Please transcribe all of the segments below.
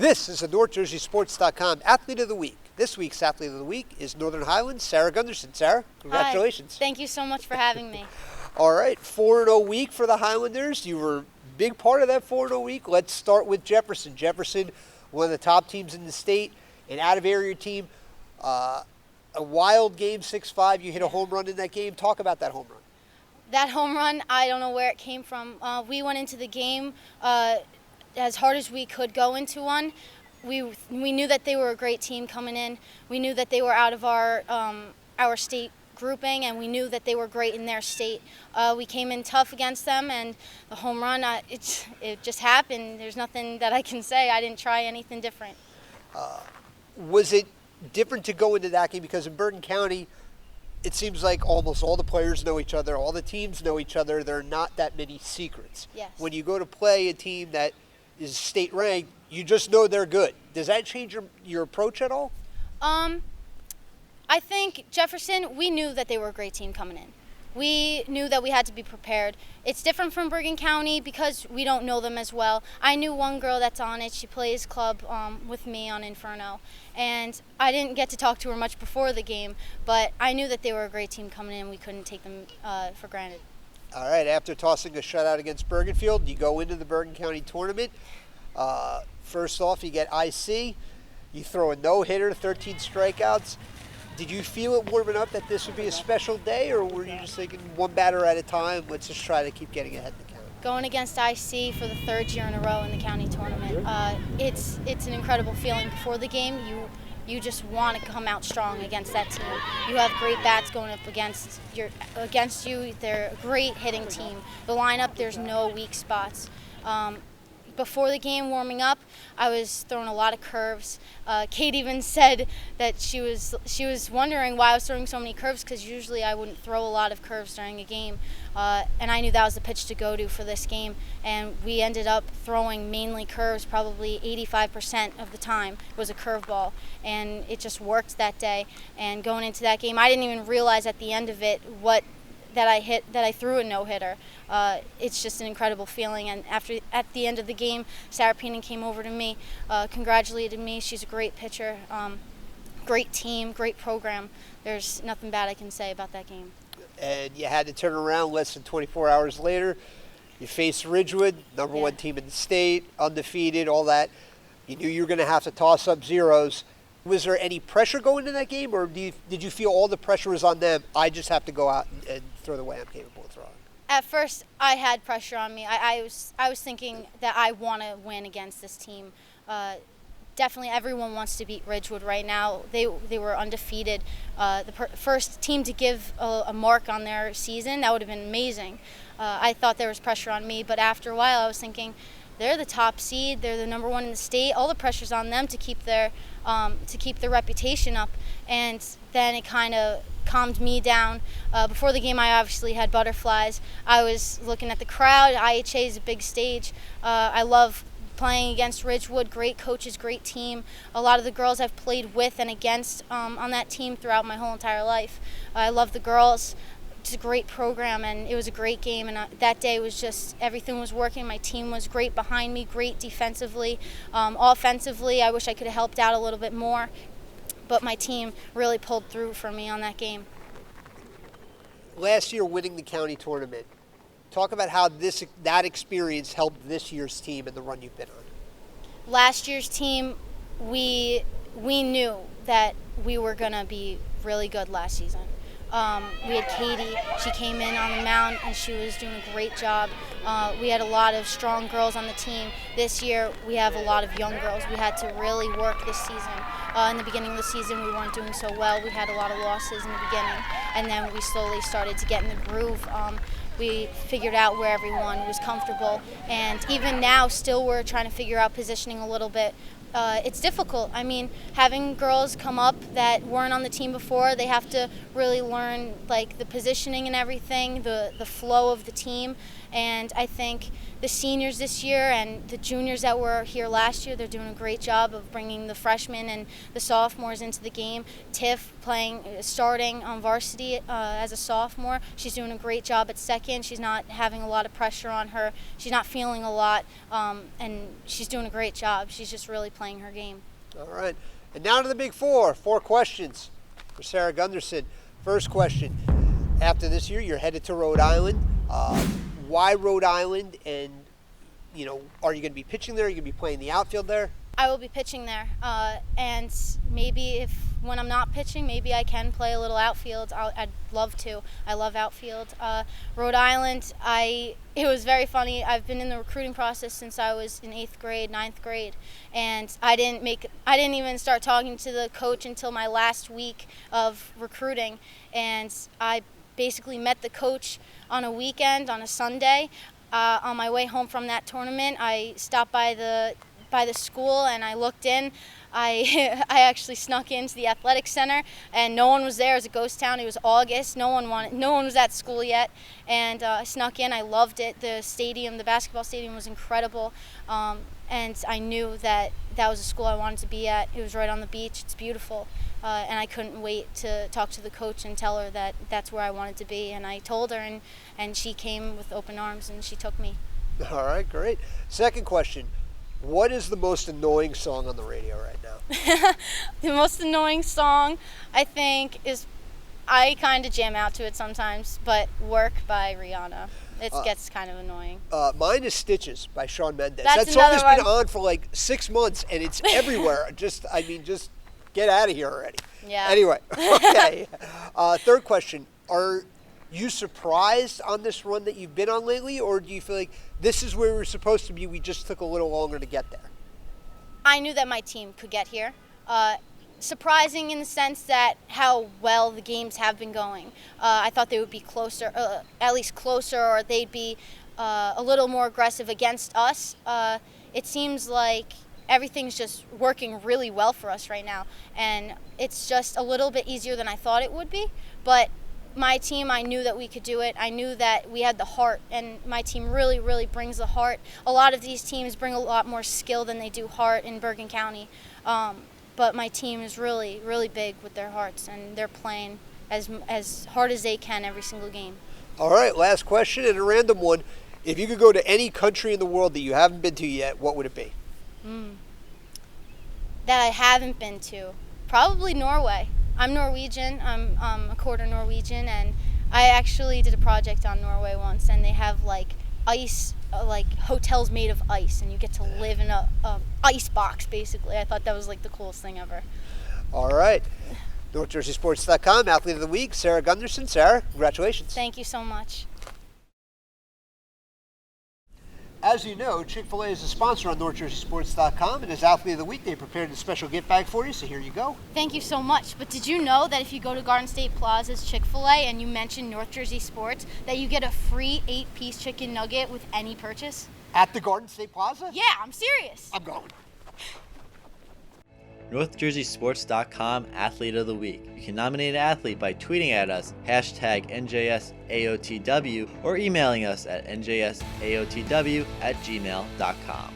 This is the NorthJerseySports.com Athlete of the Week. This week's Athlete of the Week is Northern Highlands Sarah Gunderson. Sarah, congratulations. Hi. Thank you so much for having me. All right, 4-0 week for the Highlanders. You were a big part of that 4-0 week. Let's start with Jefferson. Jefferson, one of the top teams in the state, an out-of-area team. A wild game, 6-5. You hit a home run in that game. Talk about that home run. That home run, I don't know where it came from. We went into the game as hard as we could go into one. We knew that they were a great team coming in. We knew that they were out of our state grouping, and we knew that they were great in their state. We came in tough against them, and the home run, it just happened. There's nothing that I can say. I didn't try anything different. Was it different to go into that game? Because in Bergen County, it seems like almost all the players know each other, all the teams know each other. There are not that many secrets. Yes. When you go to play a team that is state ranked, you just know they're good. Does that change your approach at all? I think Jefferson, we knew that they were a great team coming in. We knew that we had to be prepared. It's different from Bergen County because we don't know them as well. I knew one girl that's on it. She plays club with me on Inferno. And I didn't get to talk to her much before the game, but I knew that they were a great team coming in. We couldn't take them for granted. All right, after tossing a shutout against Bergenfield, you go into the Bergen County tournament. First off, you get IC. You throw a no-hitter, 13 strikeouts. Did you feel it warming up that this would be a special day, or were you just thinking one batter at a time, let's just try to keep getting ahead in the county? Going against IC for the third year in a row in the county tournament, it's an incredible feeling. Before the game, you just want to come out strong against that team. You have great bats going up against you. They're a great hitting team. The lineup, there's no weak spots. Before the game, warming up, I was throwing a lot of curves. Kate even said that she was wondering why I was throwing so many curves, because usually I wouldn't throw a lot of curves during a game. And I knew that was the pitch to go to for this game. And we ended up throwing mainly curves. Probably 85% of the time was a curveball. And it just worked that day. And going into that game, I didn't even realize at the end of it that I threw a no-hitter. It's just an incredible feeling. And at the end of the game, Sarah Peenan came over to me, congratulated me. She's a great pitcher, great team, great program. There's nothing bad I can say about that game. And you had to turn around less than 24 hours later. You faced Ridgewood, number one team in the state, undefeated, all that. You knew you were going to have to toss up zeros. Was there any pressure going into that game, or did you feel all the pressure was on them? I just have to go out and throw the way I'm capable of throwing. At first, I had pressure on me. I was thinking that I want to win against this team. Definitely, everyone wants to beat Ridgewood right now. They were undefeated. The first team to give a mark on their season, that would have been amazing. I thought there was pressure on me, but after a while, I was thinking, they're the top seed. They're the number one in the state. All the pressure's on them to keep their reputation up. And then it kind of calmed me down. Before the game, I obviously had butterflies. I was looking at the crowd. IHA is a big stage. I love playing against Ridgewood. Great coaches, great team. A lot of the girls I've played with and against on that team throughout my whole entire life. I love the girls. It's a great program, and it was a great game, and that day was just, everything was working. My team was great behind me, great defensively. Offensively, I wish I could have helped out a little bit more, but my team really pulled through for me on that game. Last year, winning the county tournament, talk about how that experience helped this year's team and the run you've been on. Last year's team, we knew that we were going to be really good last season. We had Katie. She came in on the mound, and she was doing a great job. We had a lot of strong girls on the team. This year, we have a lot of young girls. We had to really work this season. In the beginning of the season, we weren't doing so well. We had a lot of losses in the beginning, and then we slowly started to get in the groove. We figured out where everyone was comfortable, and even now, still we're trying to figure out positioning a little bit. It's difficult. I mean, having girls come up that weren't on the team before, they have to really learn like the positioning and everything, the flow of the team, And I think the seniors this year and the juniors that were here last year, they're doing a great job of bringing the freshmen and the sophomores into the game. Tiff starting on varsity as a sophomore. She's doing a great job at second. She's not having a lot of pressure on her. She's not feeling a lot, and she's doing a great job. She's just really playing her game. All right. And now to the big four. 4 questions for Sarah Gunderson. First question. After this year, you're headed to Rhode Island. Why Rhode Island? And, are you going to be pitching there? Are you going to be playing the outfield there? I will be pitching there. And maybe when I'm not pitching, maybe I can play a little outfield. I'd love to. I love outfield. Rhode Island, it was very funny. I've been in the recruiting process since I was in 8th grade, 9th grade, and I didn't even start talking to the coach until my last week of recruiting, and I basically met the coach on a weekend, on a Sunday. On my way home from that tournament, I stopped by the school and I looked in. I actually snuck into the athletic center and no one was there. It was a ghost town. It was August. No one was at school yet, and I snuck in. I loved it. The basketball stadium was incredible, and I knew that was a school I wanted to be at. It was right on the beach. It's beautiful, and I couldn't wait to talk to the coach and tell her that that's where I wanted to be. And I told her, and she came with open arms and she took me. All right, great. Second question. What is the most annoying song on the radio right now? The most annoying song, I think, is, I kind of jam out to it sometimes, but Work by Rihanna. It gets kind of annoying. Mine is Stitches by Shawn Mendes. That song has been on for like 6 months and it's everywhere. Just get out of here already. Yeah. Anyway, okay. Third question. Are you surprised on this run that you've been on lately, or do you feel like this is where we're supposed to be, we just took a little longer to get there? I knew that my team could get here. Surprising in the sense that how well the games have been going. I thought they would be closer, at least closer, or they'd be a little more aggressive against us. It seems like everything's just working really well for us right now, and it's just a little bit easier than I thought it would be, but my team, I knew that we could do it. I knew that we had the heart, and my team really, really brings the heart. A lot of these teams bring a lot more skill than they do heart in Bergen County, but my team is really, really big with their hearts, and they're playing as hard as they can every single game. All right, last question and a random one. If you could go to any country in the world that you haven't been to yet, what would it be? That I haven't been to? Probably Norway. I'm Norwegian. I'm a quarter Norwegian, and I actually did a project on Norway once, and they have like ice, like hotels made of ice, and you get to live in a ice box basically. I thought that was like the coolest thing ever. All right. NorthJerseySports.com, Athlete of the Week, Sarah Gunderson. Sarah, congratulations. Thank you so much. As you know, Chick-fil-A is a sponsor on NorthJerseySports.com, and as Athlete of the Week, they prepared a special gift bag for you, so here you go. Thank you so much. But did you know that if you go to Garden State Plaza's Chick-fil-A and you mention North Jersey Sports, that you get a free 8-piece chicken nugget with any purchase? At the Garden State Plaza? Yeah, I'm serious. I'm going. NorthJerseySports.com Athlete of the Week. You can nominate an athlete by tweeting at us, #NJSAOTW, or emailing us at njsaotw@gmail.com.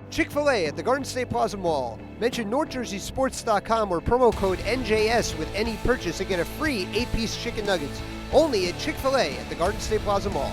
Chick-fil-A at the Garden State Plaza Mall. Mention NorthJerseySports.com or promo code NJS with any purchase and get a free 8-piece chicken nuggets. only at Chick-fil-A at the Garden State Plaza Mall.